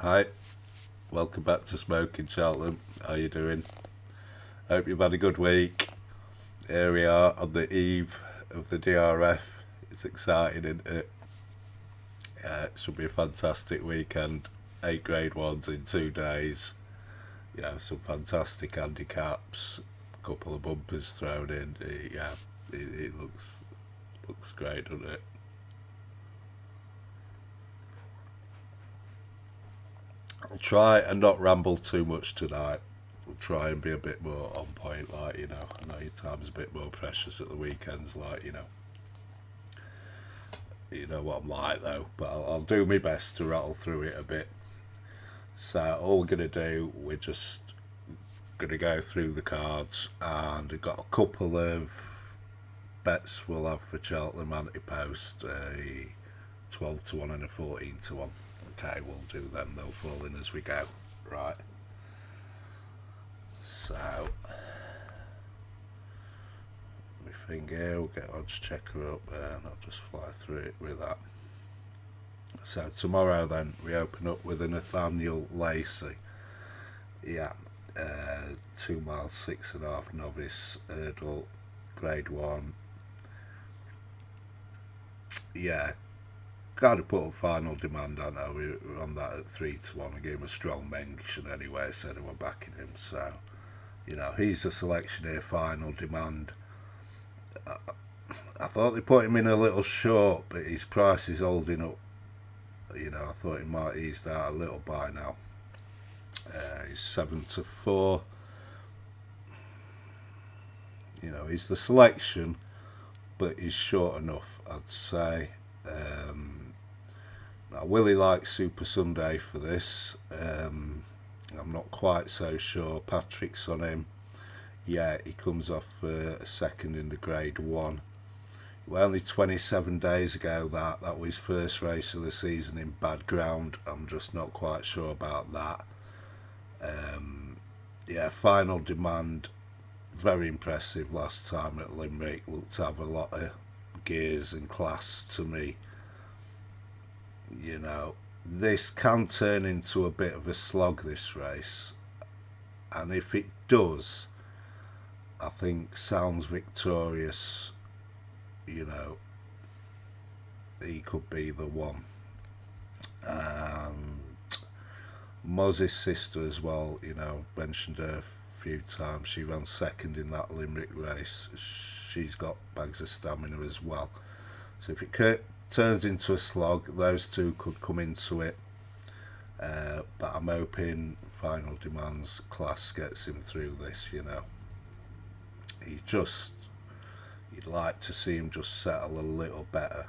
Hi, welcome back to Smoking Cheltenham. How you doing? Hope you've had a good week. Here we are on the eve of the DRF. It's exciting, isn't it? It should be a fantastic weekend. 8 grade 1s in 2 days. Some fantastic handicaps. A couple of bumpers thrown in. It looks great, doesn't it? I'll try and not ramble too much tonight. We'll try and be a bit more on point, I know your time's a bit more precious at the weekends, you know what I'm like though, but I'll do my best to rattle through it a bit. So all we're gonna do, we're just gonna go through the cards, and we've got a couple of bets we'll have for Cheltenham ante-post, a 12 to 1 and a 14 to 1. Okay, we'll do them, they'll fall in as we go. Right. So my thing here, we'll get odds checker up and I'll just fly through it with that. So tomorrow then we open up with a Nathaniel Lacey. Yeah. 2 miles 6.5 novice hurdle, grade 1. Yeah, got to put a final demand. I know we were on that at 3 to 1. I gave him a strong mention anyway, said we're backing him. So, he's a selection here, final demand. I thought they put him in a little short, but his price is holding up. I thought he might eased out a little by now. He's 7 to 4. He's the selection, but he's short enough, I'd say. I really like Super Sunday for this. I'm not quite so sure. Patrick's on him. Yeah, he comes off a second in the grade 1. Well, only 27 days ago that was his first race of the season in bad ground. I'm just not quite sure about that. Final demand, very impressive last time at Limerick. Looked to have a lot of gears and class to me. This can turn into a bit of a slog, this race, and if it does, I think Sounds Victorious, he could be the one. Moz's sister as well, mentioned her a few times. She ran second in that Limerick race. She's got bags of stamina as well. So if it turns into a slog, those two could come into it. But I'm hoping final demands class gets him through this. You'd like to see him just settle a little better.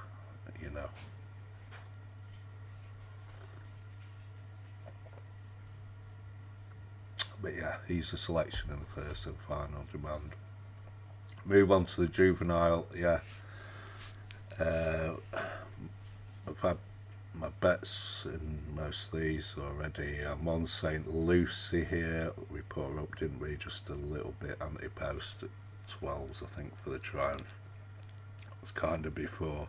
But yeah, he's a selection in the first and final demand. Move on to the juvenile. Yeah, I've had my bets in most of these already. I'm on St. Lucy here. We put her up, didn't we? Just a little bit ante-post at 12s, I think, for the Triumph. It was kind of before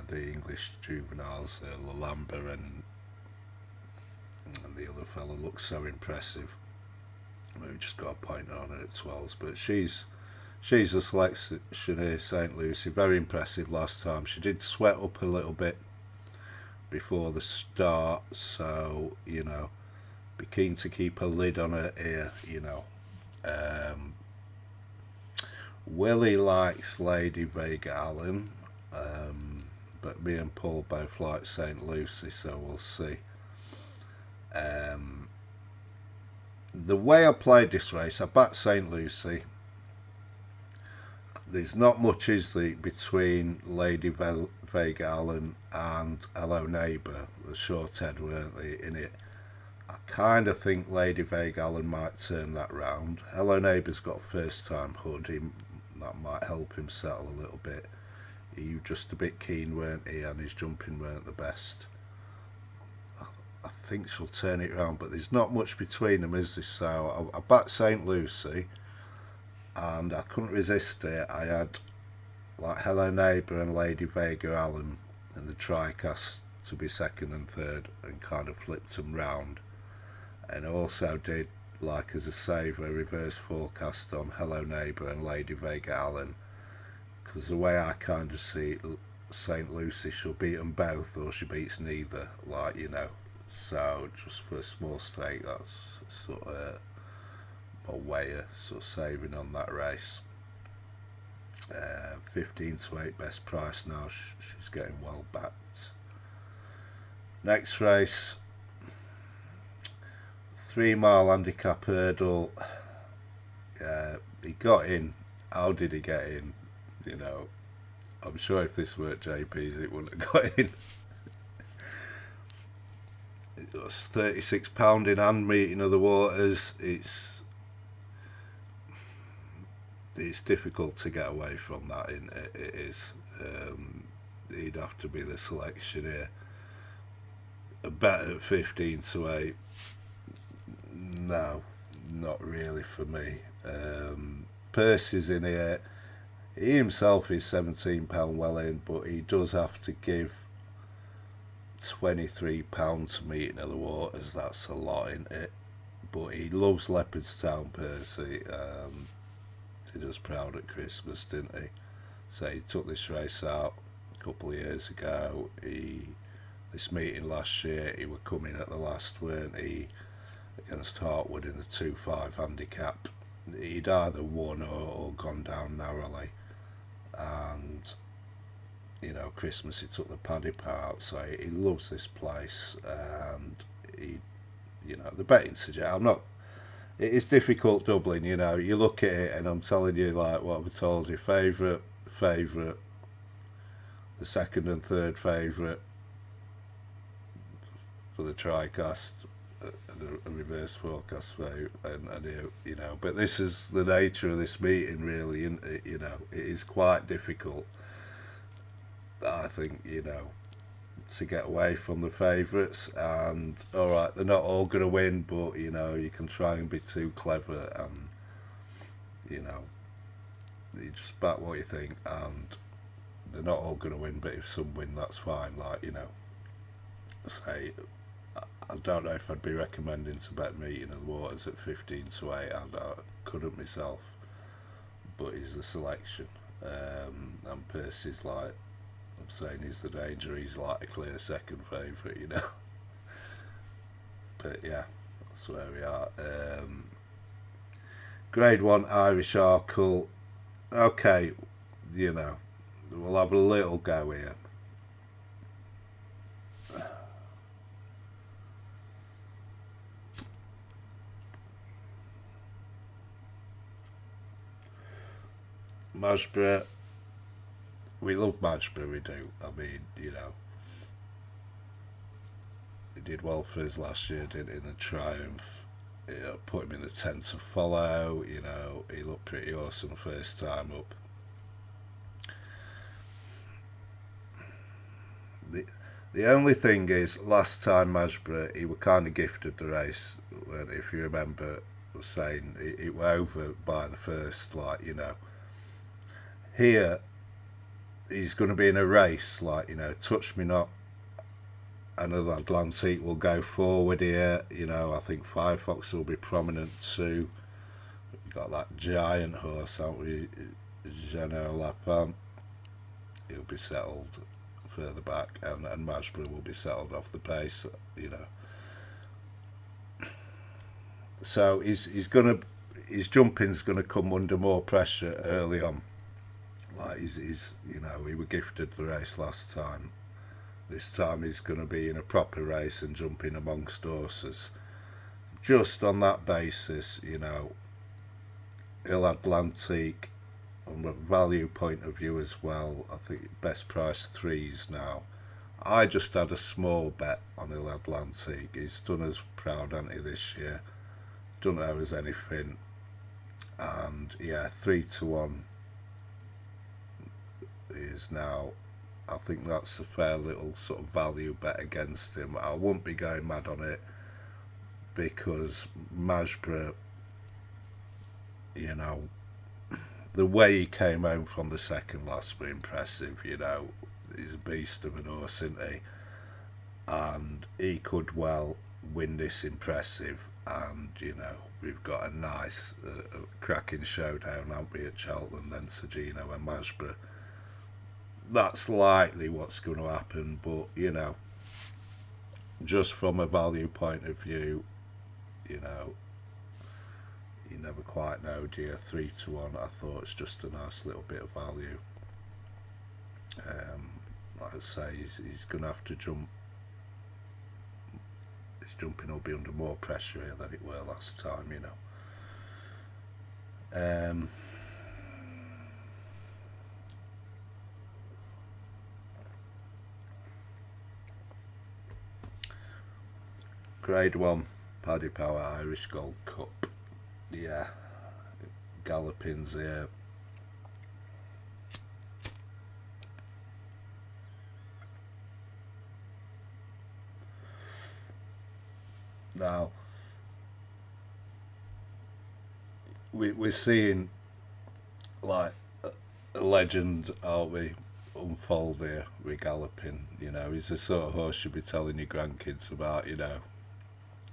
the English juveniles, Lalamba and the other fella looks so impressive. We just got a point on her at 12s, but she's a selection here, St. Lucy. Very impressive last time. She did sweat up a little bit before the start, so be keen to keep a lid on her here. Willie likes Lady Vega Allen, but me and Paul both like St. Lucy, so we'll see. The way I played this race, I backed St. Lucy. There's not much, is there, between Lady Vega Allen and Hello Neighbour. The short head, weren't they, in it? I kind of think Lady Vega Allen might turn that round. Hello Neighbour's got first time hood. That might help him settle a little bit. He was just a bit keen, weren't he? And his jumping weren't the best. I think she'll turn it around, but there's not much between them, is there? So I backed St. Lucy, and I couldn't resist it. I had like Hello Neighbour and Lady Vega Allen in the TriCast to be second and third and kind of flipped them round. And also did, like as a saver, a reverse forecast on Hello Neighbour and Lady Vega Allen, because the way I kind of see it, St. Lucie, she'll beat them both or she beats neither, like, you know. So just for a small stake, that's sort of a way of sort of saving on that race. 15 to 8 best price now, she's getting well backed. Next race, 3 mile handicap hurdle. He got in. How did he get in? You know, I'm sure if this were JP's it wouldn't have got in. It was £36 in hand meeting of the waters. It's difficult to get away from that. It is. He'd have to be the selection here. A bet at 15 to 8. No, not really for me. Percy's in here. He himself is £17 well in, but he does have to give £23 to meeting of the waters. That's a lot, isn't it? But he loves Leopardstown, Percy. He was proud at Christmas, didn't he? So he took this race out a couple of years ago. This meeting last year, he were coming at the last, weren't he, against Hartwood in the 2-5 handicap. He'd either won or gone down narrowly. And, you know, Christmas he took the paddy out, so he loves this place. And he, you know, the betting suggests, it is difficult doubling, you know. You look at it and I'm telling you, like what I've told you, favourite, the second and third favourite for the TriCast, and a reverse forecast favourite, and you know. But this is the nature of this meeting, really, isn't it? You know, it is quite difficult, I think, you know, to get away from the favourites. And alright, they're not all going to win, but you know, you can try and be too clever, and you know, you just back what you think, and they're not all going to win, but if some win, that's fine. Like, you know, say, I don't know if I'd be recommending to bet meeting of the waters at 15 to 8. I couldn't myself, but he's the selection. And Percy's, like I'm saying, he's the danger. He's like a clear second favourite, you know. But yeah, that's where we are. Grade 1 Irish Arkle. Okay, you know, we'll have a little go here. Masborough, we love Masborough, we do. I mean, you know, he did well for us last year, didn't he, in the Triumph. You know, put him in the 10 to follow, you know, he looked pretty awesome first time up. The only thing is, last time Masborough, he were kind of gifted the race, when, if you remember, was saying it were over by the first, like, you know. Here, he's going to be in a race, like, you know, Touch Me Not. Another Atlantic will go forward here, you know. I think Firefox will be prominent too. We've got that giant horse, haven't we? Geno Lapin. He'll be settled further back, and Masborough will be settled off the pace, you know. So his jumping's gonna come under more pressure early on. Like he's you know, we were gifted the race last time. This time he's going to be in a proper race and jumping amongst horses. Just on that basis, you know, Il Atlantique, from a value point of view as well, I think best price 3s now. I just had a small bet on Il Atlantique. He's done us proud, hasn't he, this year? Don't owe us anything. And yeah, 3 to 1 is now, I think that's a fair little sort of value bet against him. I wouldn't be going mad on it, because Masborough, you know, the way he came home from the second last were impressive, you know. He's a beast of an horse, isn't he? and he could well win this impressive. And we've got a nice cracking showdown, haven't we, at Cheltenham, then Sergino and Masborough. That's likely what's going to happen, but just from a value point of view, you know you never quite know, do you? 3-1, I thought it's just a nice little bit of value. Like I say, he's going to have to jump. His jumping will be under more pressure here than it were last time, Grade 1 Paddy Power Irish Gold Cup. Yeah, Galloping's here. Now, we're seeing like a legend, aren't we, unfold here with Galloping. He's the sort of horse you'll be telling your grandkids about,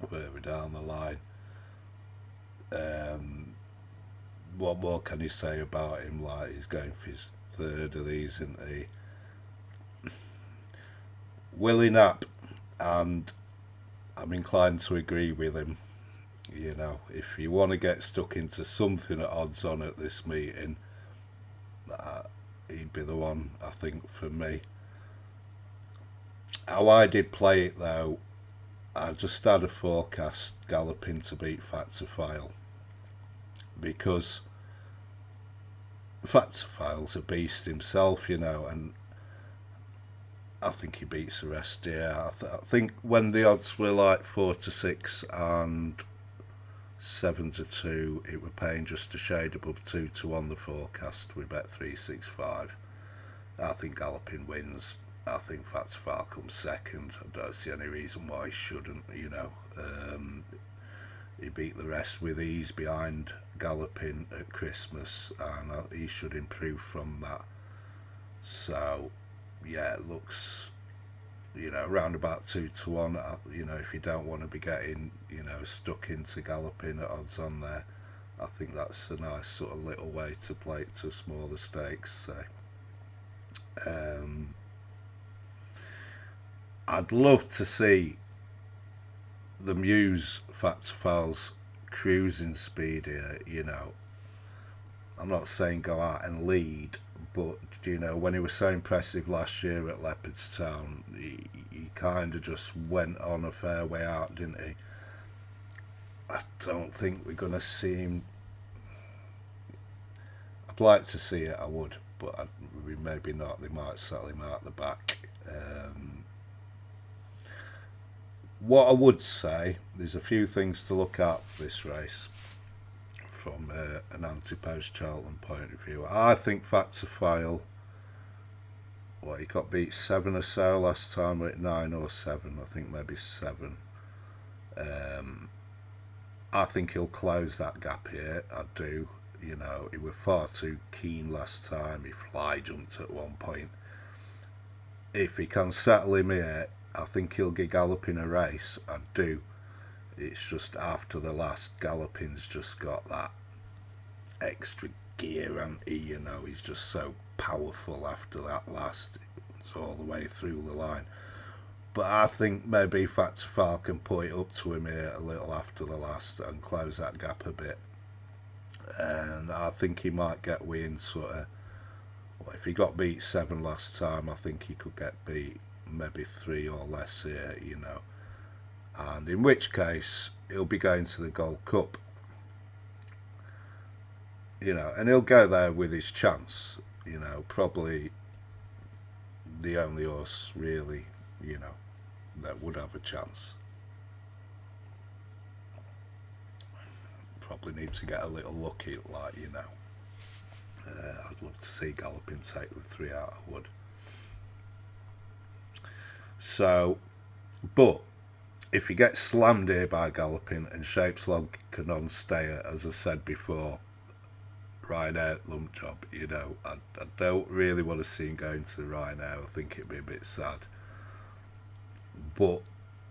further down the line. What more can you say about him? Like, he's going for his third of these, isn't he? Willie Knapp, and I'm inclined to agree with him. If you want to get stuck into something at odds on at this meeting, he'd be the one, I think, for me. How I did play it, though, I just had a forecast Galloping to beat Factor because Factor's a beast himself, and I think he beats the rest here. I think when the odds were like 4-6 and 7-2, it were paying just a shade above 2-1 the forecast. We bet 365. I think Galloping wins. I think Factor comes second. I don't see any reason why he shouldn't. He beat the rest with ease behind Galloping at Christmas, and he should improve from that. So, yeah, it looks, around about 2-1. If you don't want to be getting, stuck into Galloping at odds on there, I think that's a nice sort of little way to play it to smaller stakes. So, I'd love to see the Muse Factor's cruising speed here. I'm not saying go out and lead, but when he was so impressive last year at Leopardstown, he kind of just went on a fair way out, didn't he? I don't think we're going to see him. I'd like to see it, I would, but maybe not. They might settle him out the back. What I would say, there's a few things to look at for this race from an ante-post Cheltenham point of view. I think Factor, he got beat 7 or so last time, at 9 or 7, I think maybe 7. I think he'll close that gap here, I do. He was far too keen last time, he fly jumped at one point. If he can settle him here, I think he'll give Galloping a race, I do. It's just after the last, Galloping's just got that extra gear, and he's just so powerful after that last. It's all the way through the line. But I think maybe Factor can put it up to him here a little after the last and close that gap a bit. And I think he might get win sort of. Well, if he got beat 7 last time, I think he could get beat maybe 3 or less here, and in which case he'll be going to the Gold Cup, and he'll go there with his chance, probably the only horse really, that would have a chance. Probably need to get a little lucky, like, I'd love to see Galloping take the 3 out, I would. So, but if he gets slammed here by Galloping and Shapeslog can stay, as I said before, Ryanair lump job, I don't really want to see him going to the Ryanair. I think it'd be a bit sad. But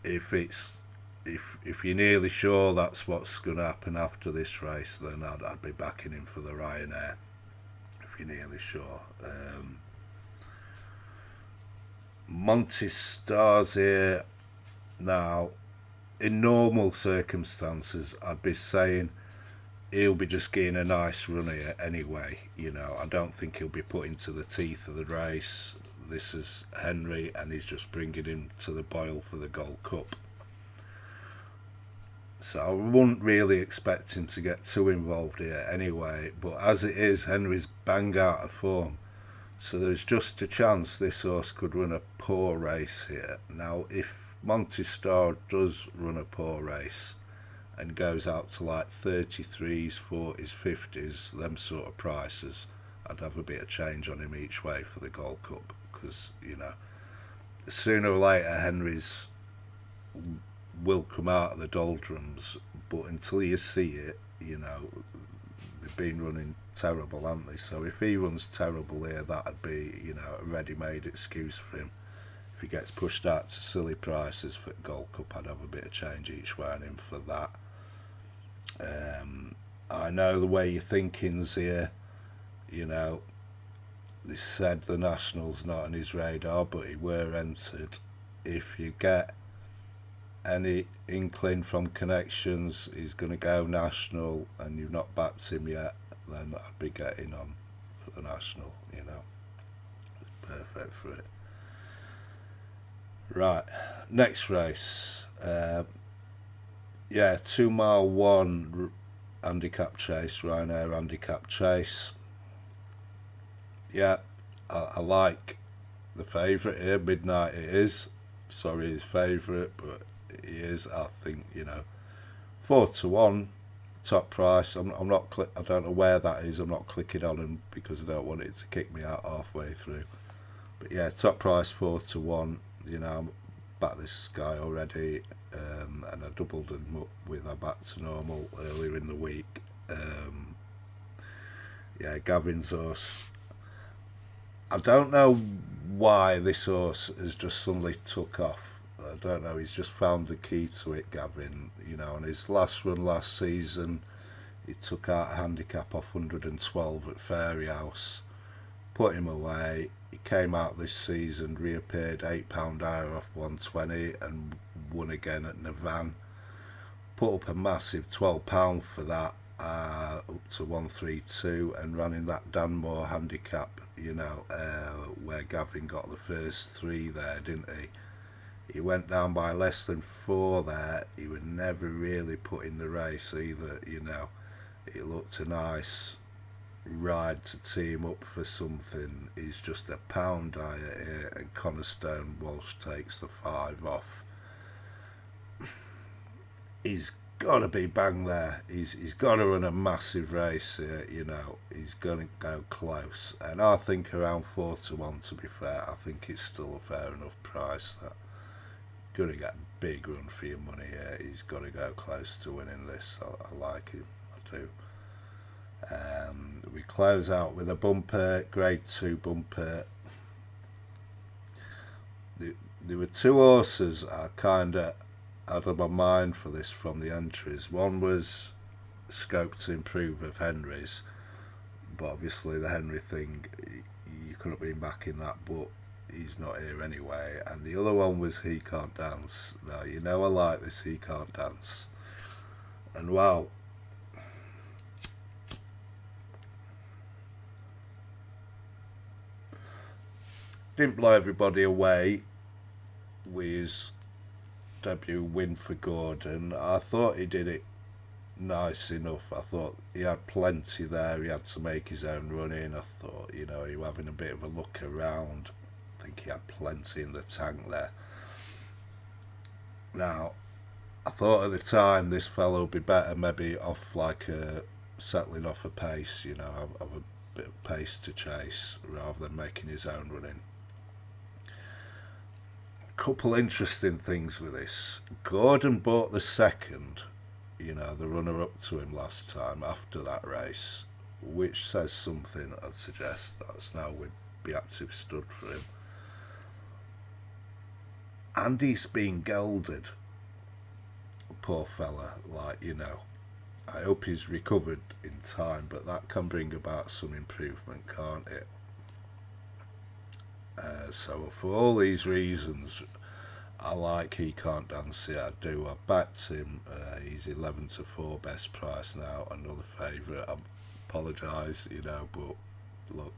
if it's if you're nearly sure that's what's going to happen after this race, then I'd be backing him for the Ryanair. If you're nearly sure. Monty Stars here now. In normal circumstances, I'd be saying he'll be just getting a nice run here anyway. I don't think he'll be put into the teeth of the race. This is Henry, and he's just bringing him to the boil for the Gold Cup. So I wouldn't really expect him to get too involved here anyway. But as it is, Henry's bang out of form. So there's just a chance this horse could run a poor race here. Now, if Monty Star does run a poor race and goes out to like 33s, 40s, 50s, them sort of prices, I'd have a bit of change on him each way for the Gold Cup, because sooner or later Henry's will come out of the doldrums, but until you see it, they've been running terrible, haven't they? So if he runs terrible here, that'd be a ready-made excuse for him. If he gets pushed out to silly prices for Gold Cup, I'd have a bit of change each way on him for that. I know the way your thinking's here. They said the National's not on his radar, but he were entered. If you get any inkling from connections he's going to go National and you've not backed him yet, then I'd be getting on for the National. It's perfect for it. Right, next race. 2 mile 1 handicap chase, Ryanair handicap chase. I like the favourite here. Midnight it is. Sorry, his favourite, but he is. I think 4-1 top price. I'm not. I don't know where that is. I'm not clicking on him because I don't want it to kick me out halfway through. But top price 4-1. I backed this guy already, and I doubled him up with a back to normal earlier in the week. Gavin's horse. I don't know why this horse has just suddenly took off. I don't know. He's just found the key to it, Gavin. On his last run last season, he took out a handicap off 112 at Fairyhouse, put him away. He came out this season, reappeared £8 higher off 120 and won again at Navan. Put up a massive £12 for that, up to 132, and ran in that Danmore handicap, where Gavin got the first 3 there, didn't he? He went down by less than 4 there. He was never really put in the race either, It looked a nice ride to team up for something. He's just a pound higher here, and Cornerstone Walsh takes the 5 off. He's got to be bang there. He's got to run a massive race here, He's going to go close, and I think around 4-1. To be fair, I think it's still a fair enough price. That going to get a big run for your money here. He's got to go close to winning this. I like him. I do. We close out with a bumper, grade 2 bumper. There were 2 horses I kind of had on my mind for this from the entries. One was Scope to Improve of Henry's, but obviously the Henry thing, you couldn't have been back in that, but he's not here anyway. And the other one was He Can't Dance. Now, I like this He Can't Dance. And wow, didn't blow everybody away with his debut win for Gordon. I thought he did it nice enough. I thought he had plenty there. He had to make his own run in. I thought, he was having a bit of a look around. I think he had plenty in the tank there. Now, I thought at the time this fellow would be better maybe off like settling off a pace, have a bit of pace to chase rather than making his own run in. Couple interesting things with this. Gordon bought the second, the runner-up to him last time after that race, which says something. I'd suggest that's now would be active stud for him. and he's been gelded, poor fella. I hope he's recovered in time, but that can bring about some improvement, can't it? So for all these reasons, I like He Can't Dance It. I do. I backed him. He's 11-4 best price now. Another favourite. I apologise, but look,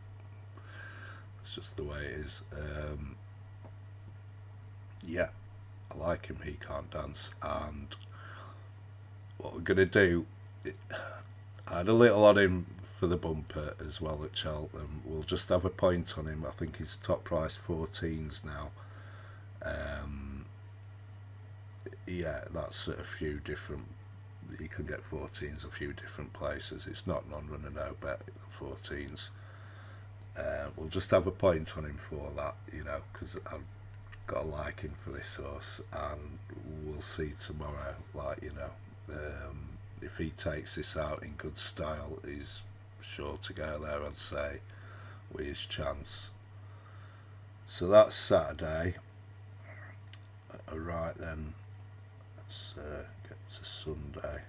it's just the way it is. Yeah, I like him. He Can't Dance. And what we're gonna do, I had a little on him for the bumper as well at Cheltenham. We'll just have a point on him. I think he's top price 14s now. Yeah, that's a few different. You can get 14s a few different places. It's not non-runner no bet 14s. We'll just have a point on him for that, because I've got a liking for this horse, and we'll see tomorrow. If he takes this out in good style, he's sure to go there, I'd say, with his chance. So that's Saturday. Right then, let's get to Sunday.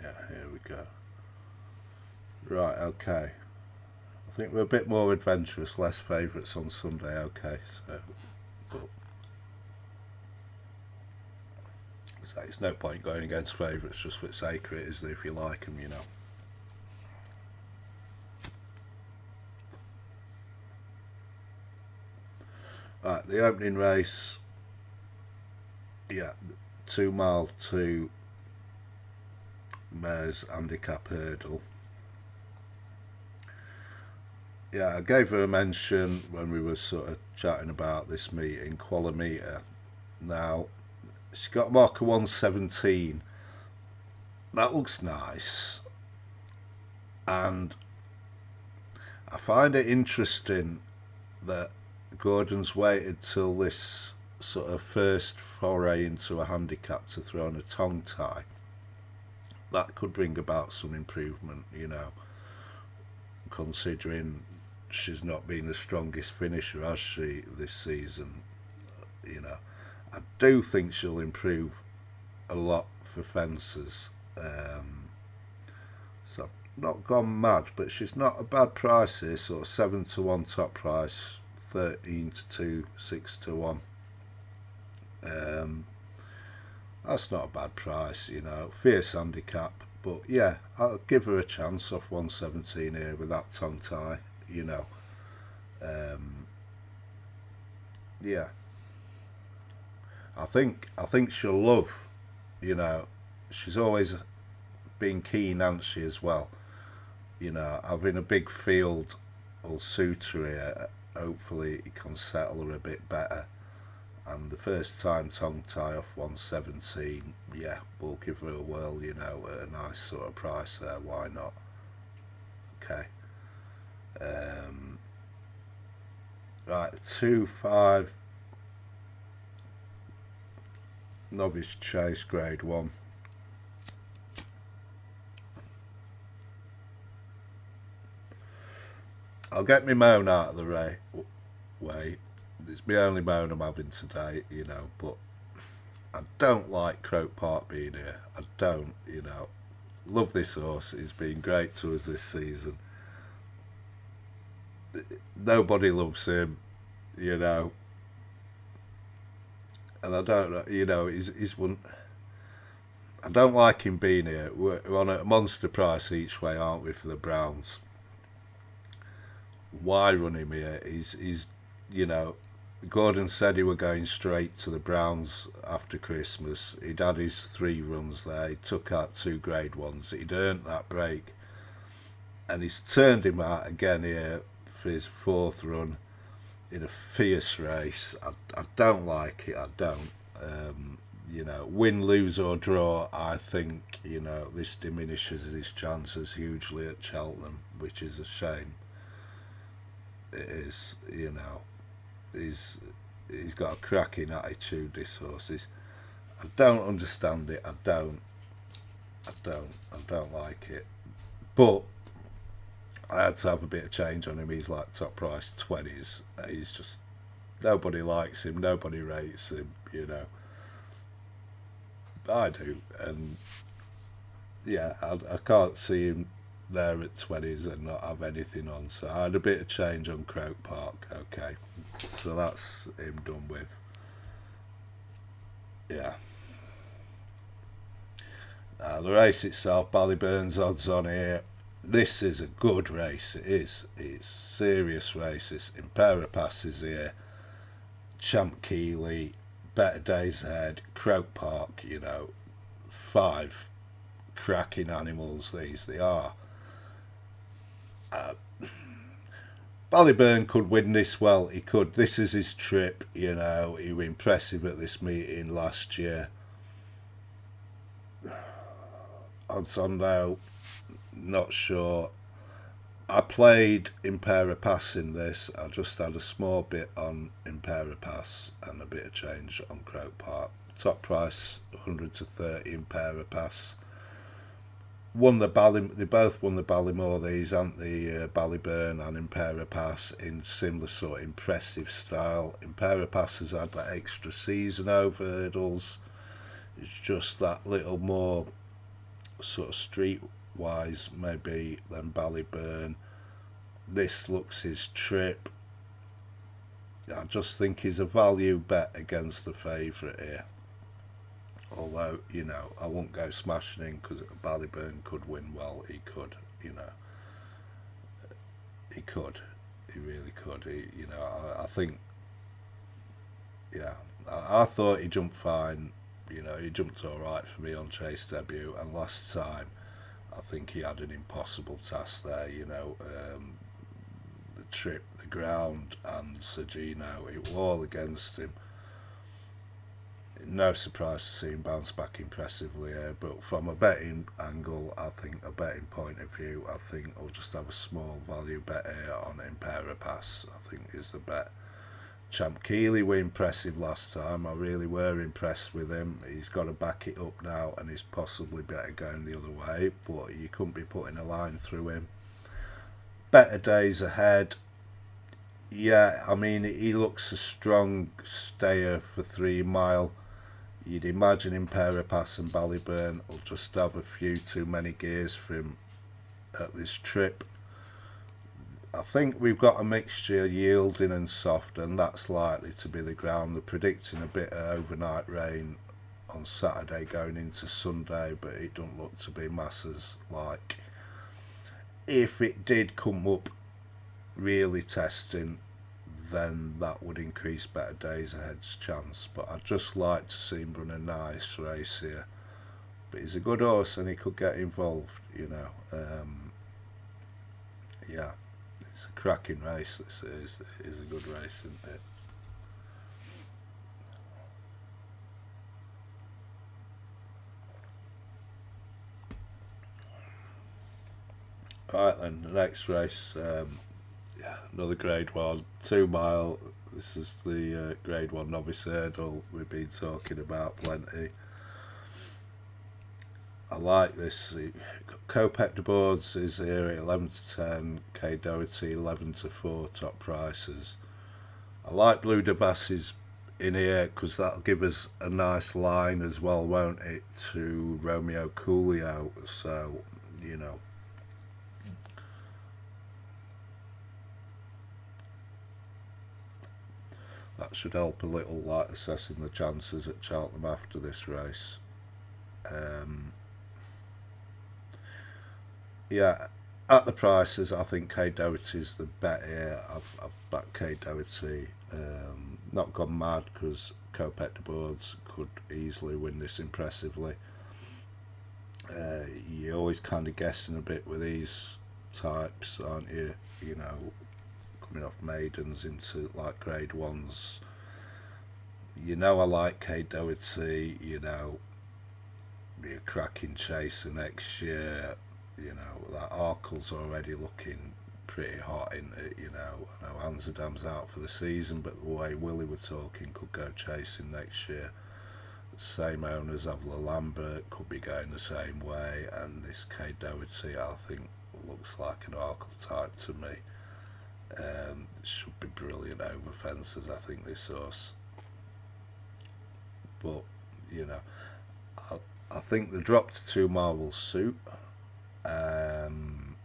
Yeah, here we go. Right, okay. I think we're a bit more adventurous, less favourites on Sunday, okay, so it's no point going against favourites just for the sake of it, is there, if you like them, Right, the opening race, yeah, 2 mile 2 mares handicap hurdle. Yeah, I gave her a mention when we were sort of chatting about this meeting, Qualimeter. Now, she got a mark of 117. That looks nice. And I find it interesting that Gordon's waited till this sort of first foray into a handicap to throw on a tongue tie. That could bring about some improvement, considering she's not been the strongest finisher, has she, this season? I do think she'll improve a lot for fences. So I've not gone mad, but she's not a bad price here. Sort of 7-1 top price, 13-2, 6-1. That's not a bad price, Fierce handicap, but yeah, I'll give her a chance off 117 here with that tongue tie, Yeah, I think she'll love, she's always been keen, hasn't she, as well. Having a big field will suit her here. Hopefully, it can settle her a bit better. And the first time tongue tie off 117, yeah, we'll give her a whirl, at a nice sort of price there. Why not? Okay. Right, 2-5 novice chase grade 1. I'll get my moan out of the way. It's my only moan I'm having today, but I don't like Croke Park being here. I don't, Love this horse. He's been great to us this season. Nobody loves him, And I don't, he's one. I don't like him being here. We're on a monster price each way, aren't we, for the Browns? Why run him here? He's Gordon said he were going straight to the Browns after Christmas. He'd had his 3 runs there. He took out 2 grade 1s. He'd earned that break. And he's turned him out again here for his 4th run in a fierce race. I don't like it. I don't. Win, lose or draw, I think, this diminishes his chances hugely at Cheltenham, which is a shame. It is, he's got a cracking attitude, this horse is. I don't understand it. I don't like it. But I had to have a bit of change on him. He's like top price 20s. He's just, nobody likes him, nobody rates him, you know. I do, and yeah, I can't see him there at 20s and not have anything on. So I had a bit of change on Croke Park. Okay, so that's him done with. Yeah. The race itself, Ballyburn's odds on here. This is a good race. It is. It's serious races. Impera passes here. Champ Keeley, Better Days Ahead, Croke Park. You know, 5 cracking animals. These they are. Ballyburn could win this. Well, he could. This is his trip. You know, he was impressive at this meeting last year. Odds on though, not sure. I played Impera Pass in this. I just had a small bit on Impera Pass and a bit of change on Croke Park. Top price 100 to 30 Impera Pass. They both won the Ballymore. These aren't the Ballyburn and Impera Pass in similar sort of impressive style. Impera Pass has had that extra season over hurdles. It's just that little more sort of street-wise maybe than Ballyburn. This looks his trip. I just think he's a value bet against the favourite here. Although, you know, I won't go smashing in because Ballyburn could win well. He could, you know. He could. He really could. You know, I think, yeah, I thought he jumped fine. You know, he jumped all right for me on Chase debut. And last time, I think he had an impossible task there, you know. The trip, the ground, and Sergino, it was all against him. No surprise to see him bounce back impressively here, but from a betting angle, I think a betting point of view, I think I'll just have a small value bet here on Impera Pass. I think is the bet. Champ Keeley were impressive last time. I really were impressed with him. He's got to back it up now, and he's possibly better going the other way, but you couldn't be putting a line through him. Better Days Ahead. Yeah, I mean, he looks a strong stayer for 3 mile. You'd imagine Impera Pass and Ballyburn will just have a few too many gears for him at this trip. I think we've got a mixture yielding and soft, and that's likely to be the ground. They're predicting a bit of overnight rain on Saturday going into Sunday, but it don't look to be masses like. If it did come up really testing, then that would increase Better Days Ahead's chance. But I'd just like to see him run a nice race here. But he's a good horse and he could get involved, you know. Yeah, it's a cracking race. This is a good race, isn't it? Right then, the next race. Yeah, another grade 1, 2 mile. This is the grade 1 novice hurdle we've been talking about plenty. I like this. Copec de Boards is here at 11 to 10. K Doherty 11 to 4 top prices. I like Blue Devasses in here because that'll give us a nice line as well, won't it, to Romeo Coolio. So, you know. That should help a little, like assessing the chances at Cheltenham after this race. Yeah, at the prices, I think K Doherty's the bet here. I've backed K Doherty. Not gone mad because Copec de Boards could easily win this impressively. You're always kind of guessing a bit with these types, aren't you? You know, coming off maidens into like grade 1s. You know, I like K Doherty. You know, be a cracking chaser next year. You know, that Arkle's already looking pretty hot in it, you know. I know Amsterdam's out for the season, but the way Willie were talking, could go chasing next year. Same owners have Lambert, could be going the same way, and this K Doherty I think looks like an Arkle type to me. It should be brilliant over fences, I think, this horse. But, you know, I think the drop to 2 mile will suit. And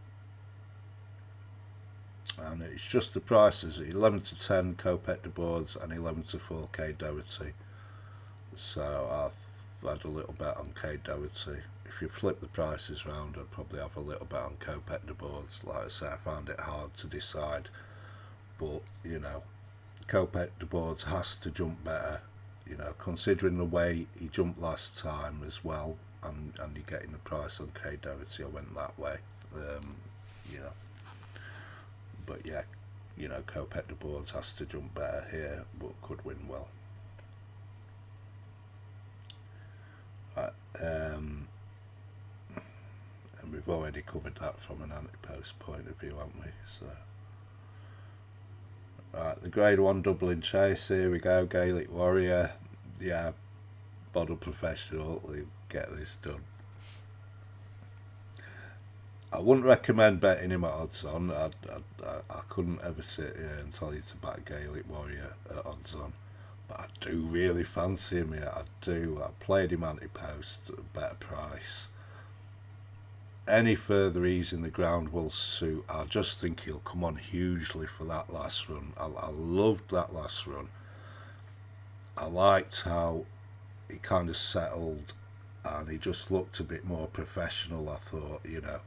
it's just the prices: 11 to 10 Copet de Boards and 11 to 4 K Doherty. So I've had a little bet on K Doherty. If you flip the prices round, I'd probably have a little bet on Copet de Boards. Like I say, I found it hard to decide, but you know, Copet de Boards has to jump better. You know, considering the way he jumped last time as well, and you're getting the price on K Doherty, I went that way. You know, but yeah, you know, Copet de Boards has to jump better here, but could win well. And we've already covered that from an ante-post point of view, haven't we? So, right, the Grade 1 doubling chase, here we go. Gaelic Warrior, yeah, model professional, get this done. I wouldn't recommend betting him at odds on. I couldn't ever sit here and tell you to back Gaelic Warrior at odds on. But I do really fancy him here. I do. I played him ante-post at a better price. Any further ease in the ground will suit. I just think he'll come on hugely for that last run. I loved that last run. I liked how he kind of settled and he just looked a bit more professional, I thought, you know.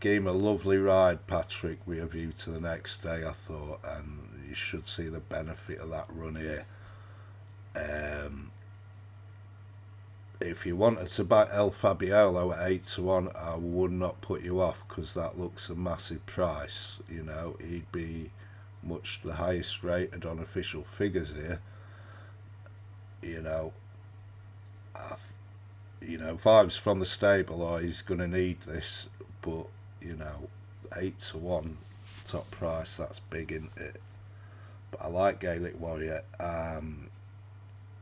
Gave him a lovely ride, Patrick, with a view to the next day, I thought, and you should see the benefit of that run here. If you wanted to back El Fabiolo at 8 to 1, I would not put you off, because that looks a massive price. You know, he'd be much the highest rated on official figures here. You know, vibes from the stable are he's going to need this, but you know, 8 to 1 top price, that's big, isn't it? But I like Gaelic Warrior.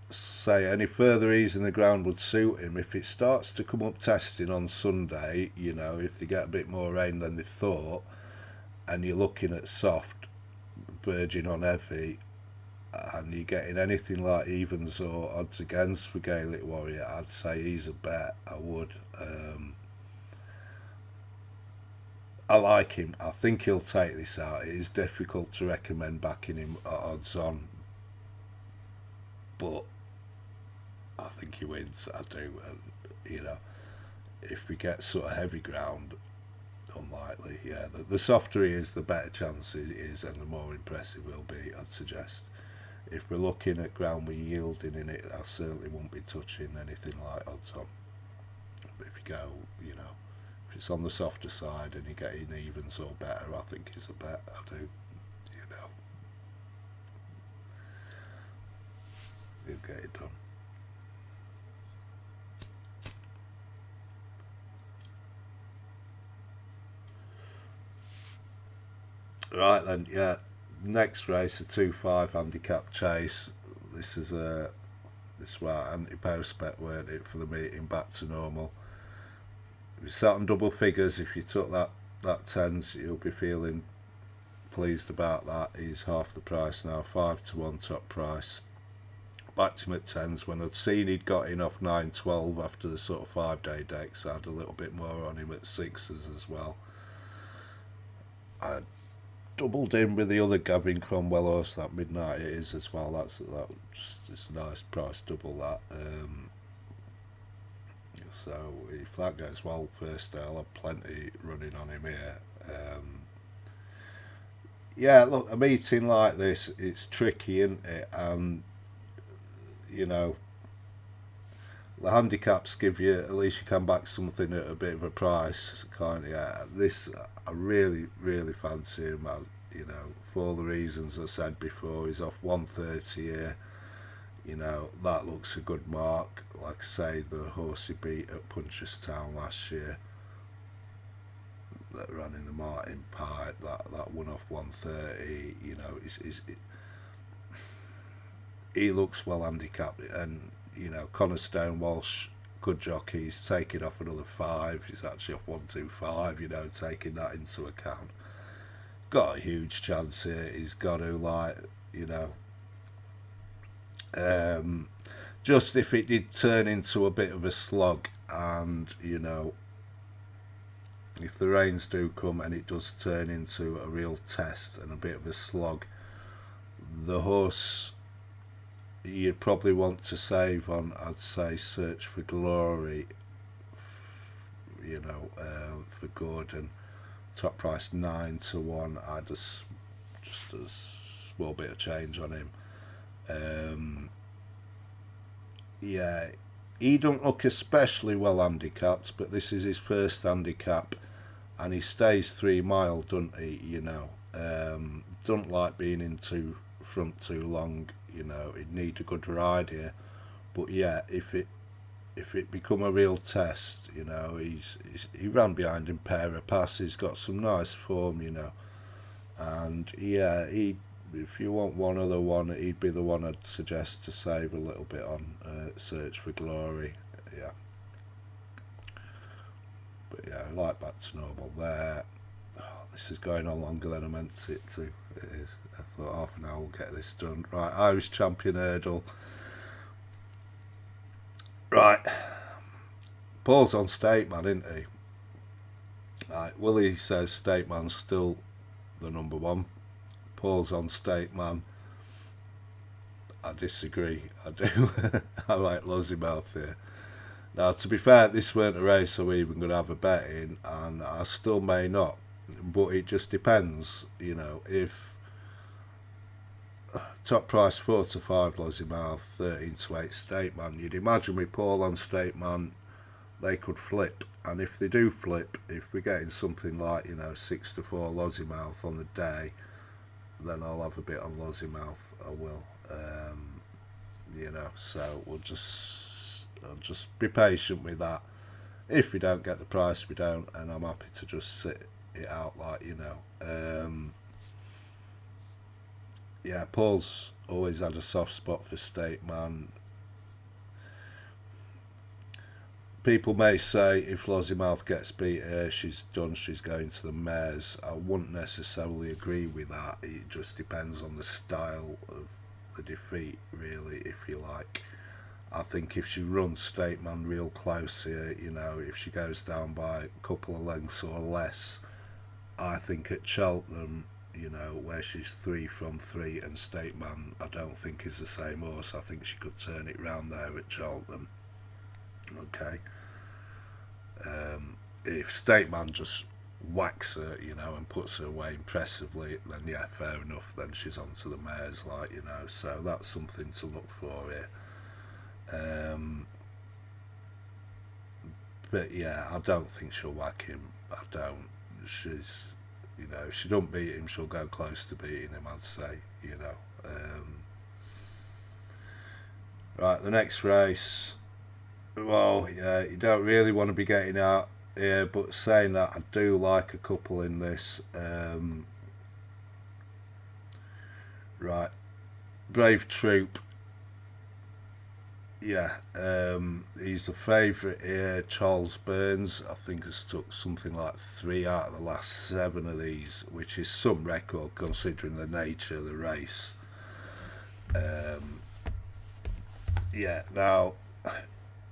Say any further ease in the ground would suit him. If it starts to come up testing on Sunday, you know, if they get a bit more rain than they thought, and you're looking at soft, verging on heavy, and you're getting anything like evens or odds against for Gaelic Warrior, I'd say he's a bet. I would. I like him. I think he'll take this out. It is difficult to recommend backing him at odds on, but I think he wins. I do. And, you know, if we get sort of heavy ground, unlikely. Yeah, the softer he is, the better chance it is, and the more impressive he'll be, I'd suggest. If we're looking at ground with yielding in it, I certainly won't be touching anything like odds on. But if you go, you know, if it's on the softer side and you're getting evens or better, I think it's a bet. I do, you know. You'll get it done. Right then, yeah. Next race, a 2-5 handicap chase. This is ante-post bet, weren't it, for the meeting back to normal. If you sat on double figures, if you took that tens, you'll be feeling pleased about that. He's half the price now, 5 to 1 top price. Backed him at tens when I'd seen he'd got in off 9-12 after the sort of 5-day decks. I had a little bit more on him at sixes as well. I doubled in with the other Gavin Cromwell horse, that Midnight it is as well. It's a nice price double that. So if that goes well first day, I'll have plenty running on him here. Yeah, look, a meeting like this, it's tricky, isn't it? And you know, the handicaps give you, at least you can back something at a bit of a price, can't you? This, I really, really fancy him, you know, for all the reasons I said before. He's off 130 here, you know, that looks a good mark. Like I say, the horse he beat at Punchestown last year, that ran in the Martin Pipe, that one off 130, you know, he looks well handicapped, and you know, Connor Stonewalsh, good jockey, he's taking off another 5. He's actually off 125. You know, taking that into account, got a huge chance here. He's got to, like, you know, just if it did turn into a bit of a slog, and you know, if the rains do come and it does turn into a real test and a bit of a slog, the horse you'd probably want to save on, I'd say, Search for Glory, you know, for Gordon, top price 9 to 1. I just a small bit of change on him. Yeah, he don't look especially well handicapped, but this is his first handicap, and he stays 3 mile, doesn't he? You know, don't like being in front too long. You know, he'd need a good ride here. But yeah, if it become a real test, you know, he ran behind in pair of passes, got some nice form, you know, and yeah, if you want one other one, he'd be the one I'd suggest to save a little bit on. Search for Glory, yeah. But yeah, I like back to normal there. Oh, this is going on longer than I meant it to. It is. I thought half an hour will get this done. Right, Irish Champion Hurdle. Right, Paul's on Stateman, isn't he? Right, Willie says Stateman's still the number 1. Paul's on Stateman. I disagree. I do. I like Lossiemouth here. Now, to be fair, this weren't a race I was even going to have a bet in, and I still may not. But it just depends, you know, if top price 4 to 5 Lossiemouth, 13 to 8 Stateman, you'd imagine with Paul on Stateman, they could flip. And if they do flip, if we're getting something like, you know, 6 to 4 Lossiemouth on the day, then I'll have a bit on Lossiemouth. I will. You know, so I'll just be patient with that. If we don't get the price, we don't, and I'm happy to just sit it out, like, you know. Yeah, Paul's always had a soft spot for Stateman. People may say if Lossiemouth gets beat here, she's done, she's going to the mares. I wouldn't necessarily agree with that. It just depends on the style of the defeat, really, if you like. I think if she runs Stateman real close here, you know, if she goes down by a couple of lengths or less, I think at Cheltenham, you know, where she's 3 from 3, and Stateman I don't think is the same horse. I think she could turn it round there at Cheltenham. Okay. If Stateman just whacks her, you know, and puts her away impressively, then yeah, fair enough, then she's on to the mares, like, you know, so that's something to look for here. But yeah, I don't think she'll whack him. I don't. She's, you know, if she don't beat him, she'll go close to beating him, I'd say, you know. Right, the next race. Well, yeah, you don't really want to be getting out here, but saying that, I do like a couple in this. Right, Brave Troop. Yeah, he's the favourite here. Charles Burns, I think, has took something like 3 out of the last 7 of these, which is some record considering the nature of the race. Yeah, now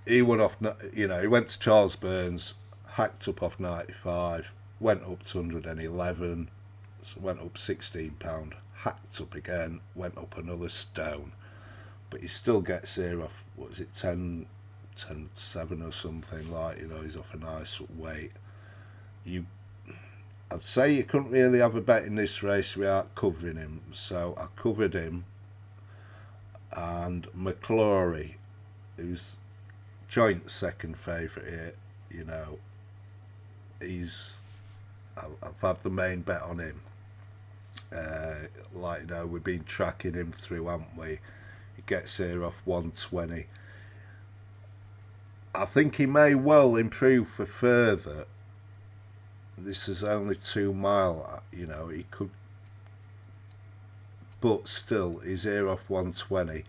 he went off, you know, he went to Charles Burns, hacked up off 95, went up to 111, so went up £16, hacked up again, went up another stone. But he still gets here off, what is it, 10-7 or something, like, you know, he's off a nice weight. I'd say you couldn't really have a bet in this race without covering him, so I covered him. And McClory, who's joint second favourite here, you know, I've had the main bet on him. Like, you know, we've been tracking him through, haven't we? He gets here off 120. I think he may well improve for further, this is only 2 mile, you know, he could, but still, he's here off 120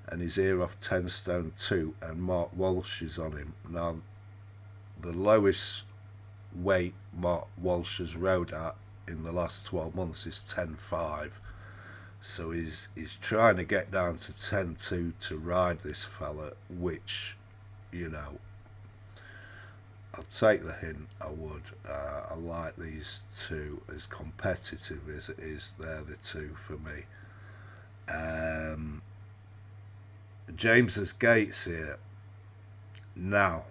and he's here off 10 stone 2, and Mark Walsh is on him. Now, the lowest weight Mark Walsh has rode at in the last 12 months is 10.5. So he's trying to get down to 10.2 to ride this fella, which, you know, I'll take the hint, I would. I like these two, as competitive as it is, they're the two for me. James's Gates here. Now,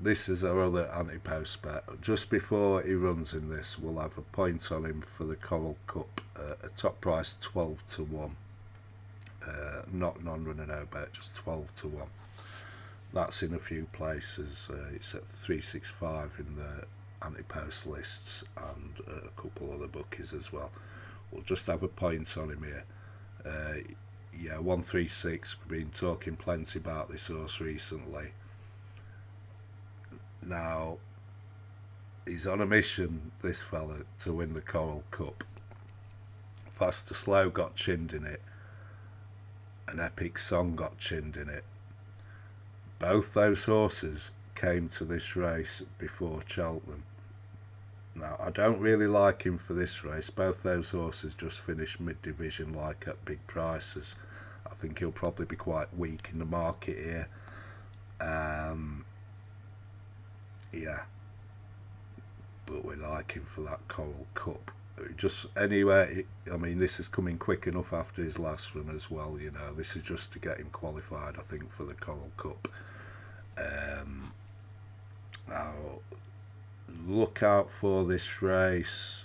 this is our other ante-post bet. Just before he runs in this, we'll have a point on him for the Coral Cup, a top price 12-1. Not non-running out bet, just 12-1. That's in a few places. It's at 365 in the ante-post lists and a couple other bookies as well. We'll just have a point on him here. Yeah, 136. We've been talking plenty about this horse recently. Now, he's on a mission, this fella, to win the Coral Cup. Fast to Slow got chinned in it. An Epic Song got chinned in it. Both those horses came to this race before Cheltenham. Now, I don't really like him for this race. Both those horses just finished mid-division, like at big prices. I think he'll probably be quite weak in the market here. Yeah, but we like him for that Coral Cup. Just anyway, I mean, this is coming quick enough after his last run as well, you know. This is just to get him qualified, I think, for the Coral Cup. Now, look out for this race.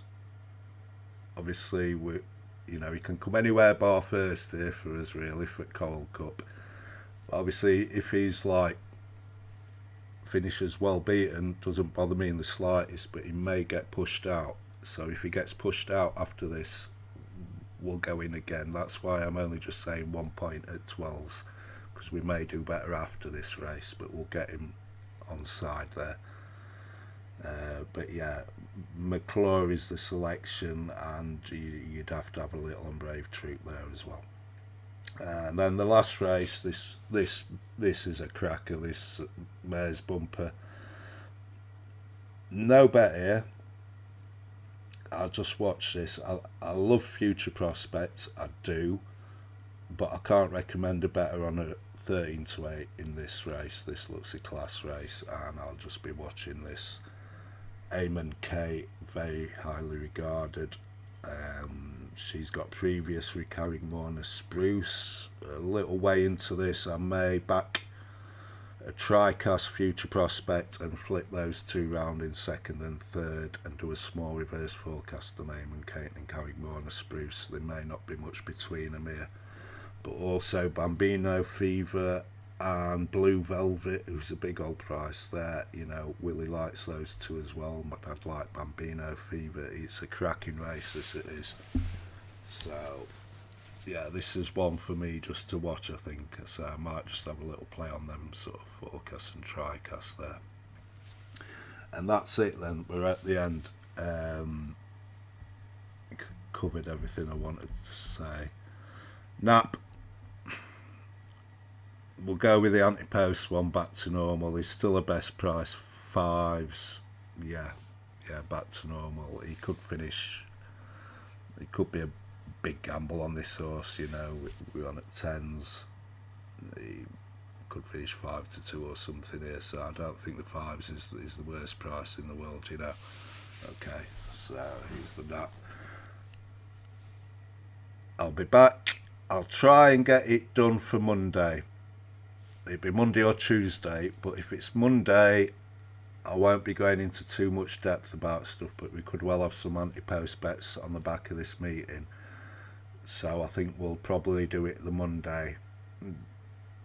Obviously, you know, he can come anywhere bar first here for us, really, for Coral Cup. Obviously, if he's like finishes well beaten, doesn't bother me in the slightest, but he may get pushed out. So if he gets pushed out after this, we'll go in again. That's why I'm only just saying 1 point at 12s, because we may do better after this race, but we'll get him on side there. But yeah, McClure is the selection, and you'd have to have a little on Brave Troop there as well. And then the last race, this is a cracker, this Mare's Bumper. No bet here. I'll just watch this. I love Future Prospect, I do, but I can't recommend a better on a 13-8 in this race. This looks a class race, and I'll just be watching this. Eamon K, very highly regarded. She's got previous with Carrickmorna Spruce. A little way into this, I may back a Tricast Future Prospect and flip those two round in second and third and do a small reverse forecast on Eamon K and Carrickmorna Spruce. There may not be much between them here. But also Bambino Fever and Blue Velvet, who's a big old price there. You know, Willie likes those two as well. My dad liked Bambino Fever. It's a cracking race, this it is. So, yeah, this is one for me just to watch, I think. So I might just have a little play on them sort of forecast and Tricast there. And that's it then. We're at the end. Covered everything I wanted to say. Nap. We'll go with the ante-post one, back to normal. He's still a best price, 5s. Yeah, back to normal. He could finish. It could be a big gamble on this horse, you know. We're on at 10s. He could finish 5-2 or something here. So I don't think the 5s is the worst price in the world, you know. Okay, so here's the nap. I'll be back. I'll try and get it done for Monday. It'll be Monday or Tuesday, but if it's Monday, I won't be going into too much depth about stuff, but we could well have some ante-post bets on the back of this meeting. So I think we'll probably do it the Monday,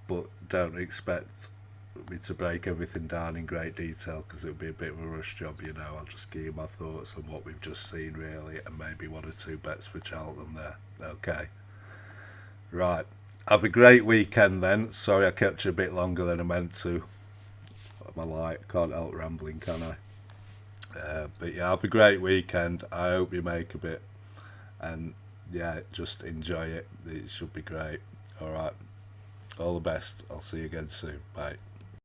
but don't expect me to break everything down in great detail, because it'll be a bit of a rush job, you know. I'll just give you my thoughts on what we've just seen, really, and maybe 1 or 2 bets for Cheltenham there. Okay. Right. Have a great weekend then. Sorry I kept you a bit longer than I meant to. my light. Can't help rambling, can I? But yeah, have a great weekend. I hope you make a bit, and yeah, just enjoy it. It should be great. All right, all the best. I'll see you again soon. Bye.